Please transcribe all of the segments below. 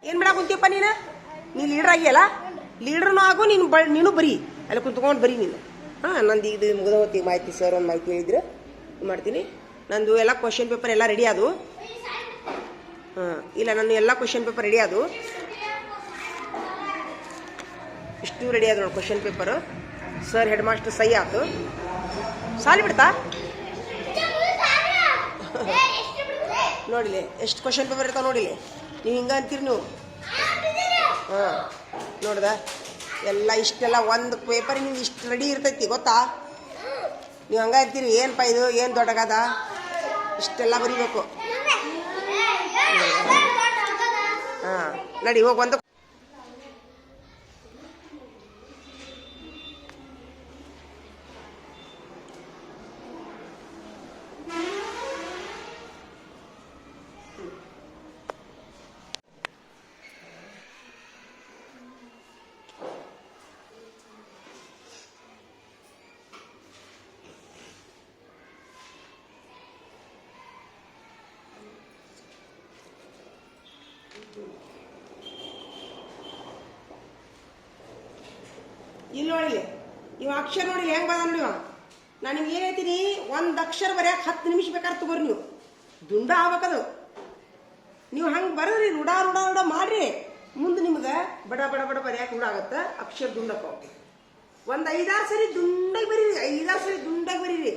ಏನು ಮಾಡಕ್ಕೆ ಕುಂತೀಯಪ್ಪ ನೀನು ಲೀಡ್ರ್ ಆಗಿಯಲ್ಲ, ಲೀಡ್ರನು ಆಗು, ನೀನು ಬರೀ ಅಲ್ಲಿ ಕುಂತ್ಕೊಂಡು ಬರೀ ನೀನು. ಹಾಂ, ನಂದು ಇದು ಮುಗಿದ ಹೊತ್ತಿಗೆ ಮಾಹಿತಿ ಸರ್ ಒಂದು ಮಾಹಿತಿ ಹೇಳಿದ್ರೆ ಮಾಡ್ತೀನಿ. ನಂದು ಎಲ್ಲ ಕ್ವಶನ್ ಪೇಪರ್ ಎಲ್ಲ ರೆಡಿ ಅದು. ಹಾಂ, ಇಲ್ಲ ನಾನು ಎಲ್ಲ ಕ್ವಶನ್ ಪೇಪರ್ ರೆಡಿ ಅದು, ಇಷ್ಟು ರೆಡಿ ಆದ್ರು ನೋಡಿ question paper. Sir head master ಸಹಿ ಆಯ್ತು, ಸಾಲಿ ಬಿಡ್ತಾ ನೋಡಿಲಿ ಎಷ್ಟು ಕ್ವಶನ್ ಪೇಪರ್ ಇರ್ತಾವೆ ನೋಡಿಲಿ. ನೀವು ಹಿಂಗೆ ಅಂತೀರಿ ನೀವು. ಹಾಂ, ನೋಡ್ದ ಎಲ್ಲ ಇಷ್ಟೆಲ್ಲ ಒಂದು ಪೇಪರಿನಿಂದ ಇಷ್ಟು ರೆಡಿ ಇರ್ತೈತಿ ಗೊತ್ತಾ. ನೀವು ಹಂಗೆ ಅಂತೀರಿ ಏನಪ್ಪ ಇದು ಏನು ದೊಡ್ಡಗದ, ಇಷ್ಟೆಲ್ಲ ಬರೀಬೇಕು. ಹಾಂ, ನಡಿ ಹೋಗಿ ಒಂದು ಇಲ್ಲಿ ನೋಡಿಲಿ, ಇವ ಅಕ್ಷರ ನೋಡಿಲಿ ಹೆಂಗೆ ಬದ ನೋಡಿ. ನಾನು ನಿಮ್ಗೆ ಏನು ಹೇಳ್ತೀನಿ, ಒಂದು ಅಕ್ಷರ ಬರೆಯಕ್ಕೆ 10 ನಿಮಿಷ ಬೇಕಾದ್ರೆ ತಗೋರಿ. ನೀವು ದುಂಡ ಆಗ್ಬೇಕದು. ನೀವು ಹಂಗೆ ಬರೋದ್ರಿ, ರೂಢ ರೂಢ ರೂಢ ಮಾಡ್ರಿ, ಮುಂದೆ ನಿಮ್ಗೆ ಬಡ ಬಡ ಬಡ ಬರೆಯಕ್ಕೆ ರೂಢ ಆಗುತ್ತೆ. ಅಕ್ಷರ ದುಂಡಕ್ಕೆ ಒಂದು 5-6 ಸರಿ ದುಂಡಾಗಿ ಬರೀರಿ, 5-6 ಸರಿ ದುಂಡಾಗಿ ಬರೀರಿ.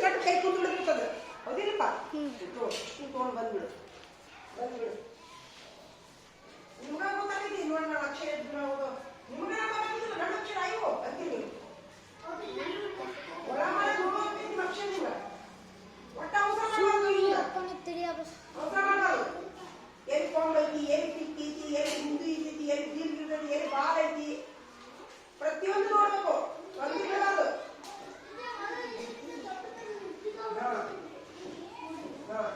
ಕಟ್ಟು ಕೈ ಕುಂತು ಬಿಡ್ತದೆ, ಹೌದಿಲ್ಲಪ್ಪ. ತೊಗೊಂಡು ಬಂದ್ಬಿಡು ಬಂದ್ಬಿಡು. ನಿಮ್ಗೆ ಗೊತ್ತಾಗೈತಿ ನೋಡಿ, ನಾನು ಅಕ್ಷರ ಎದ್ದು ಹೋಗೋದು ನಿಮ್ಗೆ ಗೊತ್ತಾಗಿಲ್ಲ. ನನ್ನ ಅಕ್ಷರ ಆಯ್ತು ಅಂತೀನಿ. ಒಳ ಮಾಡಿ ನೋಡೋದು ನಿಮ್ಮ ಅಕ್ಷರ ನೀವು ಒಟ್ಟ ಅವಸರ ಮಾಡಬಾರ್ದು. ಎಲ್ಲಿ ಕೊಂಡ್ ಐತಿ, ಎಲ್ಲಿ ಪಿಕ್ ಐತಿ, ಎಲ್ಲಿ ಹಿಂದು ಐತಿ, ಎಲ್ಲಿ ದೀರ್ಘ ಇರ್ತೈತಿ, ಎಲ್ಲಿ ಬಾಲ್ ಐತಿ, ಪ್ರತಿಯೊಂದು ನೋಡ್ಬೇಕು. ಒಂದು ಬಿಡೋದು. ಹಾಂ ಹಾಂ